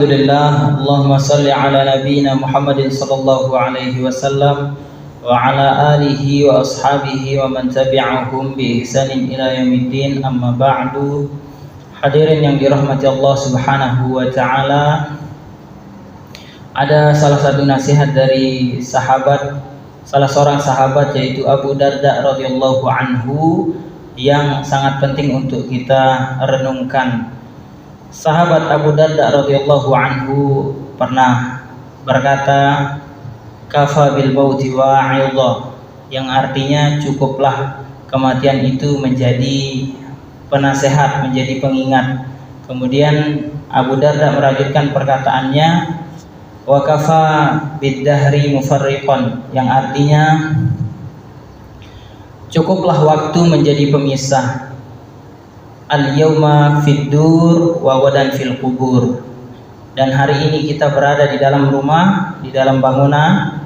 Alhamdulillah, Allahumma salli ala nabiyyina Muhammadin sallallahu alaihi wasallam wa ala alihi wa ashabihi wa man tabi'ahum bi ihsanin ila yaumiddin, amma ba'du. Hadirin yang dirahmati Allah Subhanahu wa taala, ada salah satu nasihat dari salah seorang sahabat, yaitu Abu Darda radhiyallahu anhu, yang sangat penting untuk kita renungkan. Sahabat Abu Darda radhiyallahu anhu pernah berkata, "Kafa bil mauti wa'idha," yang artinya cukuplah kematian itu menjadi penasehat, menjadi pengingat. Kemudian Abu Darda melanjutkan perkataannya, "Wa kafa bid dahri mufarriqan," yang artinya cukuplah waktu menjadi pemisah. Al-yawma fid dur wa wadan fil kubur, dan hari ini kita berada di dalam rumah, di dalam bangunan,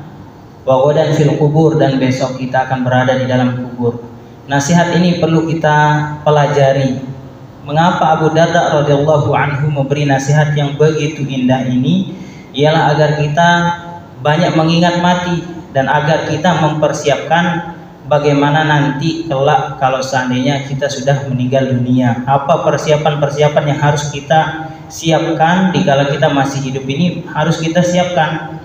wa wadan fil kubur, dan besok kita akan berada di dalam kubur. Nasihat ini perlu kita pelajari. Mengapa Abu Darda radhiyallahu anhu memberi nasihat yang begitu indah ini? Ialah agar kita banyak mengingat mati, dan agar kita mempersiapkan bagaimana nanti kelak kalau seandainya kita sudah meninggal dunia. Apa persiapan-persiapan yang harus kita siapkan dikala kita masih hidup ini, harus kita siapkan.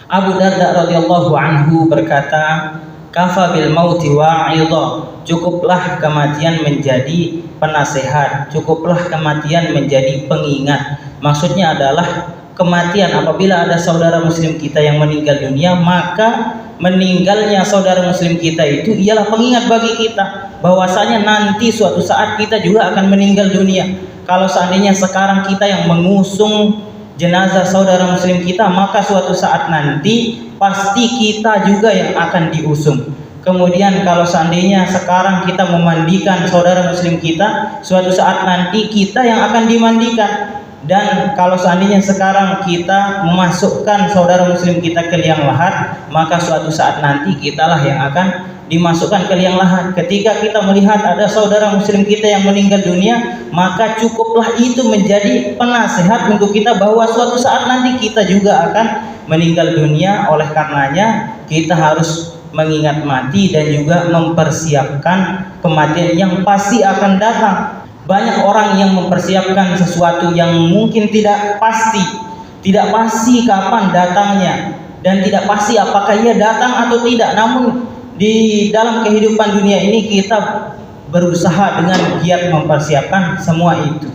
Abu Darda radhiyallahu anhu berkata, "Kafa bil mauti wa'idha," cukuplah kematian menjadi penasehat, cukuplah kematian menjadi pengingat. Maksudnya adalah kematian, apabila ada saudara muslim kita yang meninggal dunia, maka meninggalnya saudara muslim kita itu ialah pengingat bagi kita bahwasanya nanti suatu saat kita juga akan meninggal dunia. Kalau seandainya sekarang kita yang mengusung jenazah saudara muslim kita, maka suatu saat nanti pasti kita juga yang akan diusung. Kemudian kalau seandainya sekarang kita memandikan saudara muslim kita, suatu saat nanti kita yang akan dimandikan. Dan kalau seandainya sekarang kita memasukkan saudara muslim kita ke liang lahat, maka suatu saat nanti kitalah yang akan dimasukkan ke liang lahat. Ketika kita melihat ada saudara muslim kita yang meninggal dunia, maka cukuplah itu menjadi penasehat untuk kita bahwa suatu saat nanti kita juga akan meninggal dunia. Oleh karenanya kita harus mengingat mati dan juga mempersiapkan kematian yang pasti akan datang. Banyak orang yang mempersiapkan sesuatu yang mungkin tidak pasti kapan datangnya, dan tidak pasti apakah ia datang atau tidak. Namun di dalam kehidupan dunia ini kita berusaha dengan giat mempersiapkan semua itu.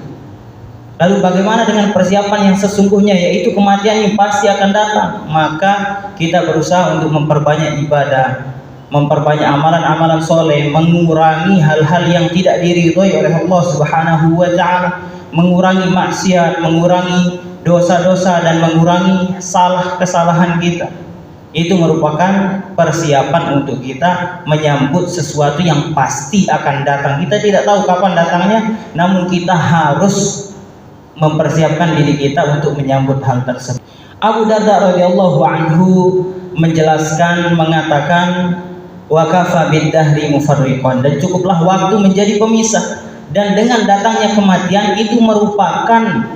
Lalu bagaimana dengan persiapan yang sesungguhnya, yaitu kematian yang pasti akan datang? Maka kita berusaha untuk memperbanyak ibadah, memperbanyak amalan-amalan soleh, mengurangi hal-hal yang tidak diridhoi oleh Allah Subhanahu wa taala, mengurangi maksiat, mengurangi dosa-dosa, dan mengurangi kesalahan kita. Itu merupakan persiapan untuk kita menyambut sesuatu yang pasti akan datang. Kita tidak tahu kapan datangnya, namun kita harus mempersiapkan diri kita untuk menyambut hal tersebut. Abu Darda radhiyallahu anhu menjelaskan, mengatakan, "Wa kafa bid dahri mufarriqan," dan cukuplah waktu menjadi pemisah. Dan dengan datangnya kematian itu merupakan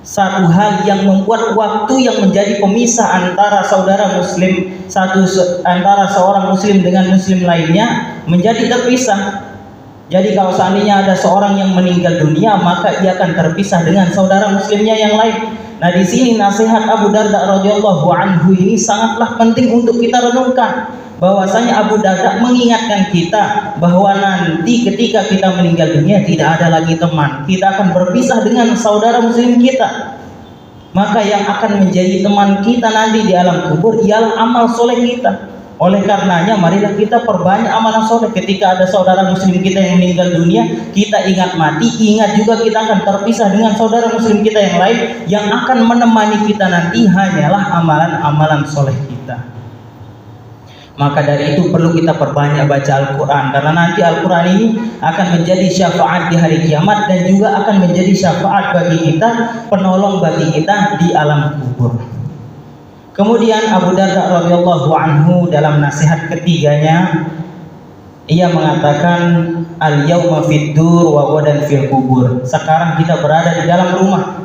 satu hal yang membuat waktu yang menjadi pemisah antara saudara muslim, antara seorang muslim dengan muslim lainnya, menjadi terpisah. Jadi kalau seandainya ada seorang yang meninggal dunia, maka ia akan terpisah dengan saudara muslimnya yang lain. Nah, di sini nasihat Abu Darda radhiyallahu anhu ini sangatlah penting untuk kita renungkan, bahwasanya Abu Darda mengingatkan kita bahwa nanti ketika kita meninggal dunia tidak ada lagi teman, kita akan berpisah dengan saudara muslim kita. Maka yang akan menjadi teman kita nanti di alam kubur ialah amal soleh kita. Oleh karenanya marilah kita perbanyak amalan soleh. Ketika ada saudara muslim kita yang meninggal dunia, kita ingat mati, ingat juga kita akan terpisah dengan saudara muslim kita yang lain. Yang akan menemani kita nanti hanyalah amalan-amalan soleh kita. Maka dari itu perlu kita perbanyak baca Al-Quran, karena nanti Al-Quran ini akan menjadi syafaat di hari kiamat, dan juga akan menjadi syafaat bagi kita, penolong bagi kita di alam kubur. Kemudian Abu Darda radhiyallahu anhu dalam nasihat ketiganya, ia mengatakan, "Al-yauma fid dur wa ghadan fil kubur." Sekarang kita berada di dalam rumah,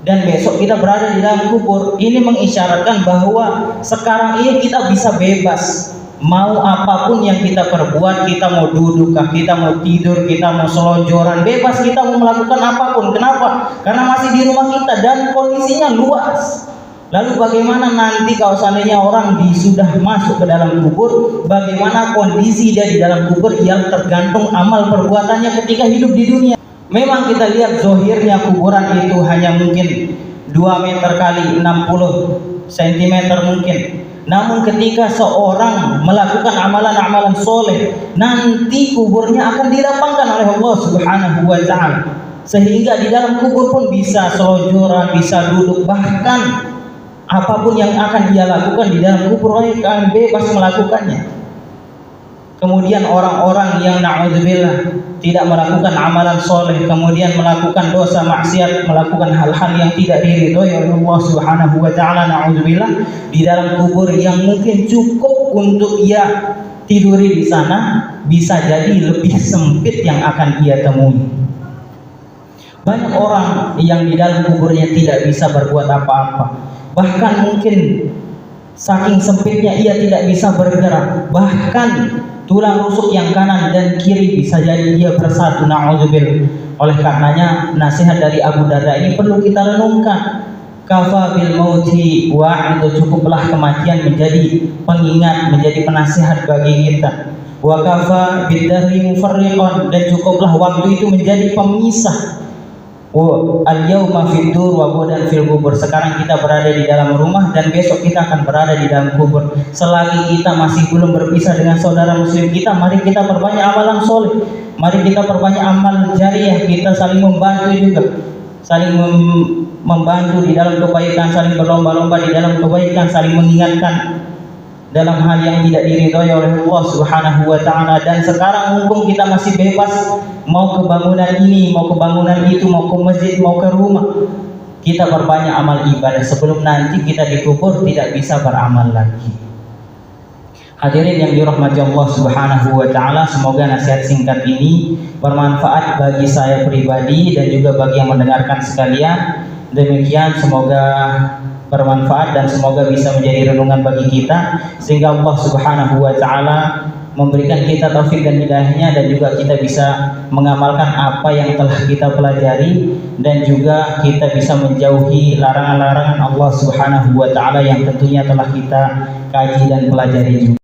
dan besok kita berada di dalam kubur. Ini mengisyaratkan bahwa sekarang ini kita bisa bebas. Mau apapun yang kita perbuat, kita mau duduk, kita mau tidur, kita mau selonjoran, bebas kita mau melakukan apapun. Kenapa? Karena masih di rumah kita dan kondisinya luas. Lalu bagaimana nanti kalau seandainya orang sudah masuk ke dalam kubur, bagaimana kondisi dia di dalam kubur? Yang tergantung amal perbuatannya ketika hidup di dunia. Memang kita lihat zohirnya kuburan itu hanya mungkin 2 meter kali 60 cm mungkin. Namun ketika seorang melakukan amalan-amalan soleh, nanti kuburnya akan dilapangkan oleh Allah Subhanahu wa ta'ala. Sehingga di dalam kubur pun bisa selonjoran, bisa duduk, bahkan apapun yang akan dia lakukan di dalam kubur akan bebas melakukannya. Kemudian orang-orang yang na'udzubillah tidak melakukan amalan soleh, kemudian melakukan dosa maksiat, melakukan hal-hal yang tidak diridhoi oleh Allah Subhanahu wa ta'ala, na'udzubillah, di dalam kubur yang mungkin cukup untuk ia tiduri di sana, bisa jadi lebih sempit yang akan ia temui. Banyak orang yang di dalam kuburnya tidak bisa berbuat apa-apa, bahkan mungkin saking sempitnya ia tidak bisa bergerak, bahkan tulang rusuk yang kanan dan kiri bisa jadi dia bersatu, na'udzubillah. Oleh karenanya nasihat dari Abu Darda ini perlu kita renungkan. Kafa bil mauti wa'id, cukuplah kematian menjadi pengingat, menjadi penasihat bagi kita. Wa kafa bid dahri mufarriqan, dan cukuplah waktu itu menjadi pemisah. Al-yawma fid dur wa ghadan fil kubur. Sekarang kita berada di dalam rumah dan besok kita akan berada di dalam kubur. Selagi kita masih belum berpisah dengan saudara muslim kita, mari kita perbanyak amalan soleh, mari kita perbanyak amal jariah, kita saling membantu juga, saling membantu di dalam kebaikan, saling berlomba-lomba di dalam kebaikan, saling mengingatkan dalam hal yang tidak diridhoi oleh Allah Subhanahu wa ta'ala. Dan sekarang mumpung kita masih bebas, mau ke bangunan ini, mau ke bangunan itu, mau ke masjid, mau ke rumah, kita perbanyak amal ibadah sebelum nanti kita dikubur tidak bisa beramal lagi. Hadirin yang dirahmati Allah Subhanahu wa ta'ala, semoga nasihat singkat ini bermanfaat bagi saya pribadi dan juga bagi yang mendengarkan sekalian. Demikian, semoga bermanfaat dan semoga bisa menjadi renungan bagi kita, sehingga Allah Subhanahu wa ta'ala memberikan kita taufik dan hidayahnya, dan juga kita bisa mengamalkan apa yang telah kita pelajari, dan juga kita bisa menjauhi larangan-larangan Allah Subhanahu wa ta'ala yang tentunya telah kita kaji dan pelajari juga.